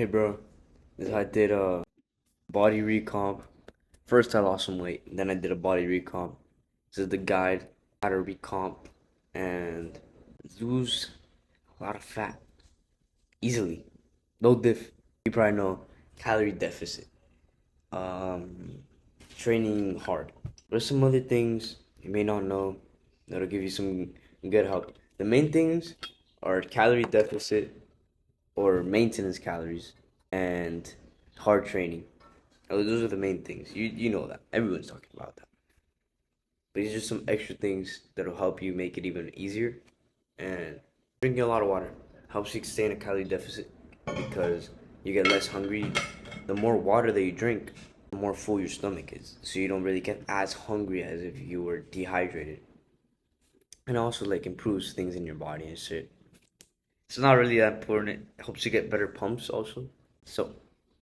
Hey bro, I did a body recomp. First I lost some weight, then I did a body recomp. This is the guide how to recomp and lose a lot of fat easily. No diff. You probably know calorie deficit. Um, Training hard. There's some other things you may not know that'll give you some good help. The main things are calorie deficit or maintenance calories and hard training. Those are the main things. You know that. Everyone's talking about that. But these are some extra things that'll help you make it even easier. And drinking a lot of water helps you stay in a calorie deficit because you get less hungry. The more water that you drink, the more full your stomach is. So you don't really get as hungry as if you were dehydrated. And also like improves things in your body and shit. It's not really that important. It helps you get better pumps also. So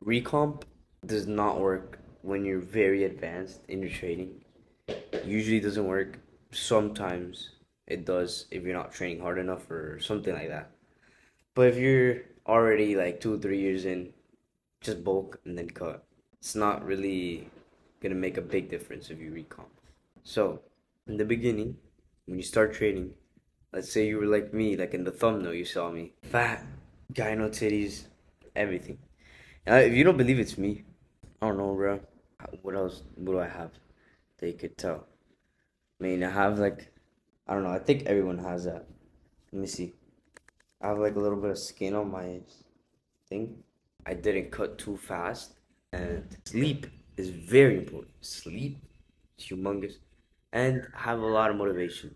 recomp does not work when you're very advanced in your training. Usually doesn't work. Sometimes it does if you're not training hard enough or something like that. But if you're already like 2 3 years in, just bulk and then cut. It's not really gonna make a big difference if you recomp. So in the beginning, when you start training, let's say you were like me, like in the thumbnail you saw me, fat, gyno titties, everything. If you don't believe it's me, I don't know, bro. What else? What do I have? They could tell. I mean, I have like, I don't know. I think everyone has that. Let me see. I have like a little bit of skin on my thing. I didn't cut too fast, and sleep is very important. Sleep is humongous, and have a lot of motivation.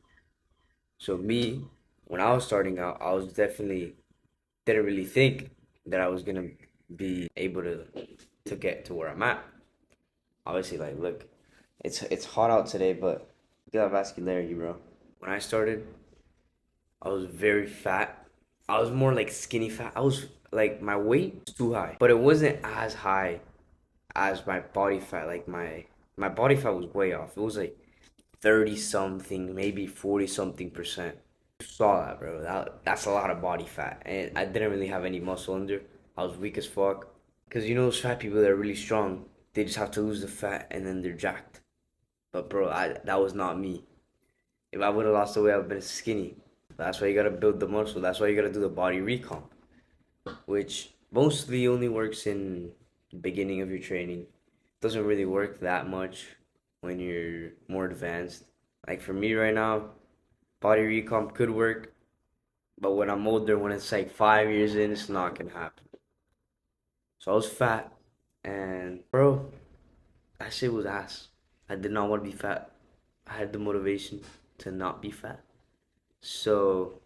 So me, when I was starting out, I was definitely didn't really think that I was gonna be able to get to where I'm at. Obviously, like, look, it's hot out today, but look at that vascularity, bro. When I started, I was very fat. I was more like skinny fat. I was like my weight was too high, but it wasn't as high as my body fat. Like my body fat was way off. It was like 30 something, maybe 40 something percent. Saw that, bro. That's a lot of body fat, and I didn't really have any muscle under. I was weak as fuck. Cause you know those fat people that are really strong, they just have to lose the fat and then they're jacked. But bro, that was not me. If I would have lost the weight, I would have been skinny. That's why you gotta build the muscle. That's why you gotta do the body recomp, which mostly only works in the beginning of your training. Doesn't really work that much when you're more advanced. Like for me right now, body recomp could work, but when I'm older, when it's like 5 years in, it's not gonna happen. So I was fat, and bro, that shit was ass. I did not want to be fat. I had the motivation to not be fat. So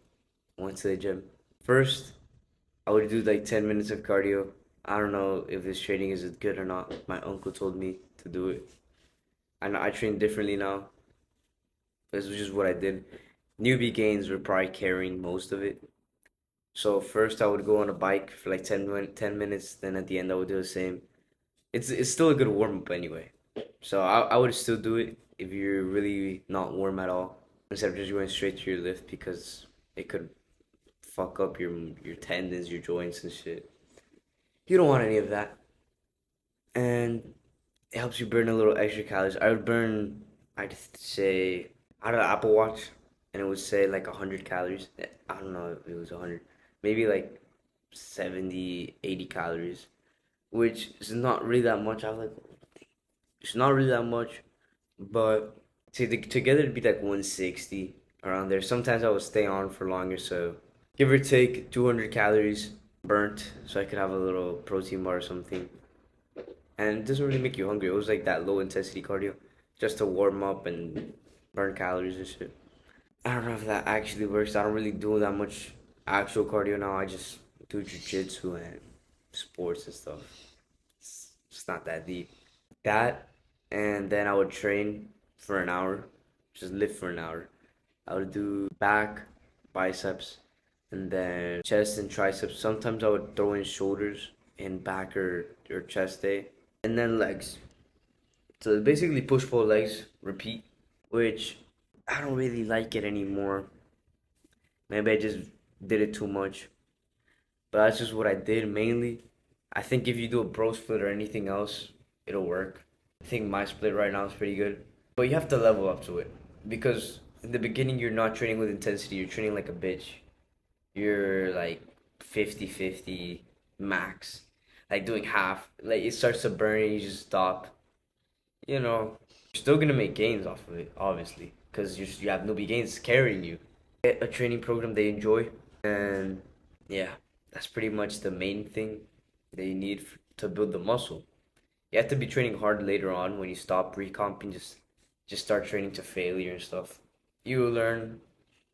I went to the gym. First, I would do like 10 minutes of cardio. I don't know if this training is good or not. My uncle told me to do it. I know I train differently now. This was just what I did. Newbie gains were probably carrying most of it. So first I would go on a bike for like 10 minutes, then at the end I would do the same. It's still a good warm up anyway. So I would still do it if you're really not warm at all, instead of just going straight to your lift because it could fuck up your tendons, your joints and shit. You don't want any of that. And it helps you burn a little extra calories. I would burn, I'd say, I had an Apple Watch, and it would say like 100 calories. I don't know if it was 100, maybe like 70, 80 calories, which is not really that much. I was like, it's not really that much, but together it'd be like 160 around there. Sometimes I would stay on for longer, so give or take 200 calories burnt, so I could have a little protein bar or something. And it doesn't really make you hungry. It was like that low intensity cardio, just to warm up and burn calories and shit. I don't know if that actually works. I don't really do that much actual cardio now. I just do jujitsu and sports and stuff. It's not that deep. That, and then I would train for an hour, just lift for an hour. I would do back, biceps, and then chest and triceps. Sometimes I would throw in shoulders in back or chest day, and then legs. So basically push pull legs, repeat, which I don't really like it anymore. Maybe I just did it too much, but that's just what I did mainly. I think if you do a bro split or anything else, it'll work. I think my split right now is pretty good. But you have to level up to it. Because in the beginning, you're not training with intensity, you're training like a bitch. You're like 50-50 max. Like doing half. Like it starts to burn and you just stop. You know, you're still gonna make gains off of it, obviously. Because you have nobody gains carrying you. Get a training program they enjoy. And yeah, that's pretty much the main thing that you need to build the muscle. You have to be training hard later on when you stop recomping. Just start training to failure and stuff. You learn,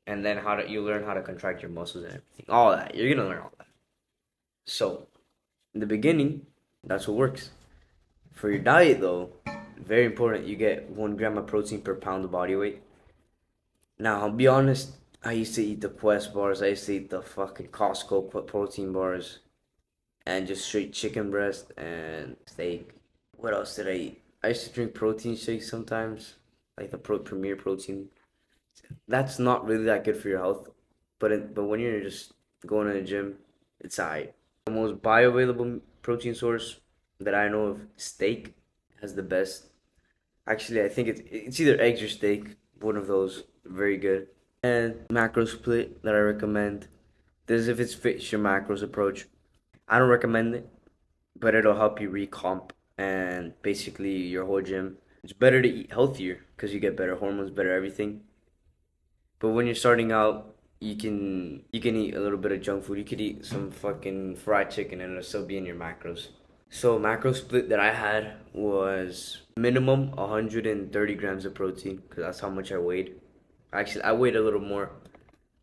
and then you learn how to contract your muscles and everything. All that you're gonna learn all that. So in the beginning, that's what works. For your diet though, very important. You get 1 gram of protein per pound of body weight. Now I'll be honest. I used to eat the Quest bars. I used to eat the fucking Costco protein bars, and just straight chicken breast and steak. What else did I eat? I used to drink protein shakes sometimes, like the Premier Protein. That's not really that good for your health, but when you're just going to the gym, it's alright. The most bioavailable protein source that I know of, steak, has the best. Actually, I think it's either eggs or steak. One of those, very good. And macro split that I recommend. This is if it fits your macros approach. I don't recommend it, but it'll help you recomp and basically your whole gym. It's better to eat healthier because you get better hormones, better everything. But when you're starting out, you can eat a little bit of junk food. You could eat some fucking fried chicken and it'll still be in your macros. So macro split that I had was minimum 130 grams of protein because that's how much I weighed. Actually, I weighed a little more,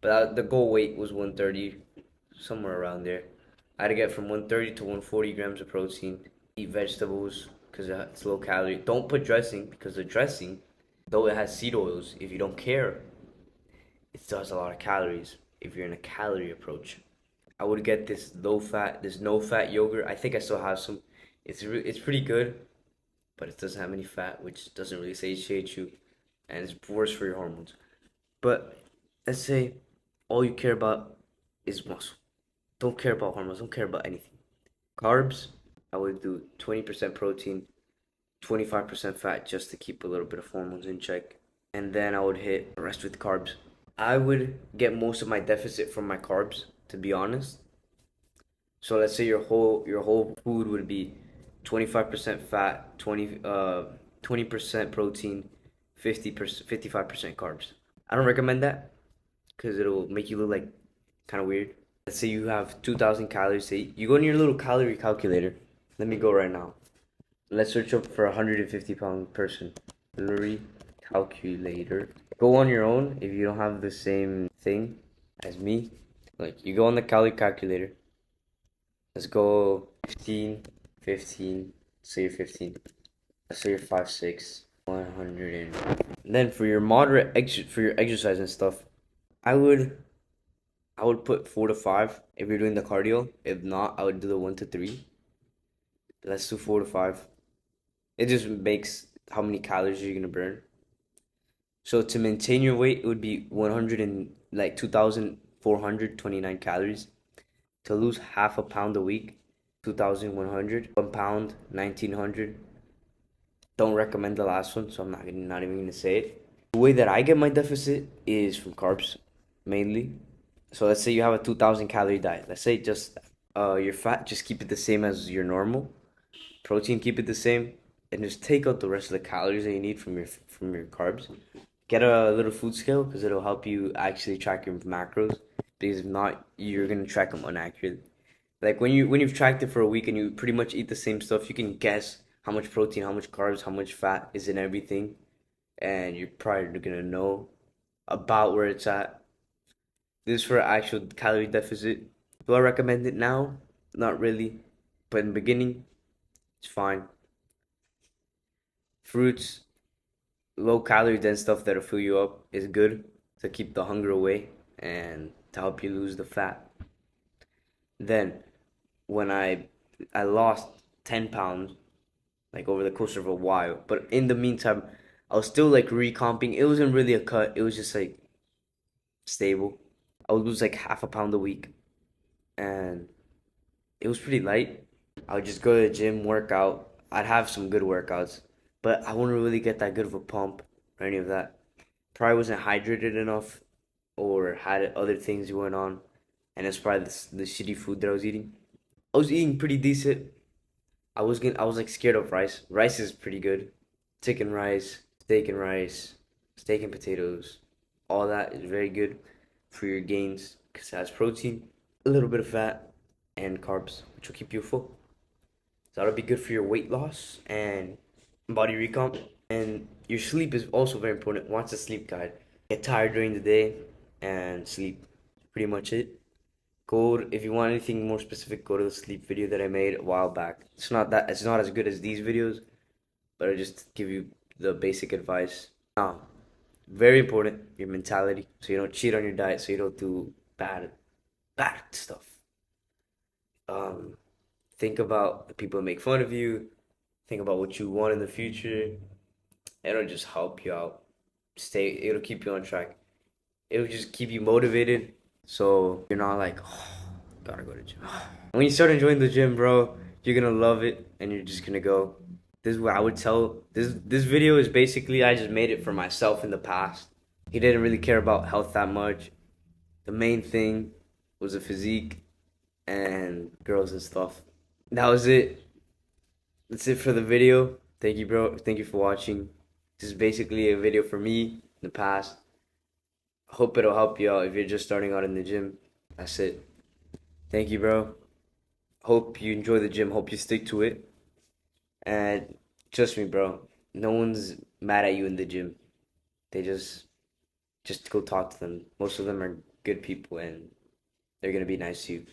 but the goal weight was 130, somewhere around there. I had to get from 130 to 140 grams of protein. Eat vegetables because it's low calorie. Don't put dressing because the dressing, though it has seed oils, if you don't care, it still has a lot of calories if you're in a calorie approach. I would get this no fat yogurt. I think I still have some. It's pretty good, but it doesn't have any fat, which doesn't really satiate you, and it's worse for your hormones. But let's say all you care about is muscle. Don't care about hormones. Don't care about anything. Carbs, I would do 20% protein, 25% fat just to keep a little bit of hormones in check. And then I would hit the rest with carbs. I would get most of my deficit from my carbs, to be honest. So let's say your whole food would be 25% fat, 20% protein, 50% 55% carbs. I don't recommend that because it'll make you look like kind of weird. Let's say you have 2,000 calories to eat. You go in your little calorie calculator. Let me go right now. Let's search up for a 150-pound person. Calorie calculator. Go on your own if you don't have the same thing as me. Like, you go on the calorie calculator. Let's go 15, 15. Say you're 15. Let's say you're 5'6", 100 and then for your for your exercise and stuff, I would I would put 4 to 5 if you're doing the cardio. If not, I would do the 1 to 3. Let's do 4 to 5. It just makes how many calories you're gonna burn. So to maintain your weight, it would be 100 and like 2,429 calories. To lose half a pound a week, 2,100. 1 pound, 1,900. Don't recommend the last one, so I'm not even gonna say it. The way that I get my deficit is from carbs, mainly. So let's say you have a 2,000 calorie diet. Let's say just your fat, just keep it the same as your normal. Protein, keep it the same, and just take out the rest of the calories that you need from your carbs. Get a little food scale because it'll help you actually track your macros. Because if not, you're gonna track them inaccurately. Like when you've tracked it for a week and you pretty much eat the same stuff, you can guess how much protein, how much carbs, how much fat is in everything, and you're probably gonna know about where it's at. This is for actual calorie deficit. Do I recommend it now? Not really, but in the beginning, it's fine. Fruits, low calorie dense stuff that'll fill you up is good to keep the hunger away and to help you lose the fat. Then when I lost 10 pounds like over the course of a while, but in the meantime I was still like recomping. It wasn't really a cut, it was just like stable. I would lose like half a pound a week and it was pretty light. I would just go to the gym, work out. I'd have some good workouts, but I wouldn't really get that good of a pump or any of that. Probably wasn't hydrated enough or had other things going on, and it's probably the shitty food that I was eating. I was eating pretty decent. I was like scared of rice. Rice is pretty good. Chicken rice, steak and potatoes. All that is very good for your gains because it has protein, a little bit of fat, and carbs, which will keep you full. So that'll be good for your weight loss and body recomp. And your sleep is also very important. Watch the sleep guide. Get tired during the day and sleep. Pretty much it. If you want anything more specific, go to the sleep video that I made a while back. It's not as good as these videos, but I just give you the basic advice. Now, very important, your mentality. So you don't cheat on your diet, so you don't do bad stuff. Um, think about the people that make fun of you. Think about what you want in the future. It'll just help you out. It'll keep you on track. It'll just keep you motivated. So you're not like, oh, gotta go to gym. When you start enjoying the gym, bro, you're gonna love it and you're just gonna go. This is what I would tell. This video is basically I just made it for myself in the past. He didn't really care about health that much. The main thing was the physique and girls and stuff. That was it. That's it for the video. Thank you, bro. Thank you for watching. This is basically a video for me in the past. Hope it'll help you out if you're just starting out in the gym. That's it. Thank you, bro. Hope you enjoy the gym. Hope you stick to it. And trust me, bro. No one's mad at you in the gym. They just go talk to them. Most of them are good people and they're gonna be nice to you.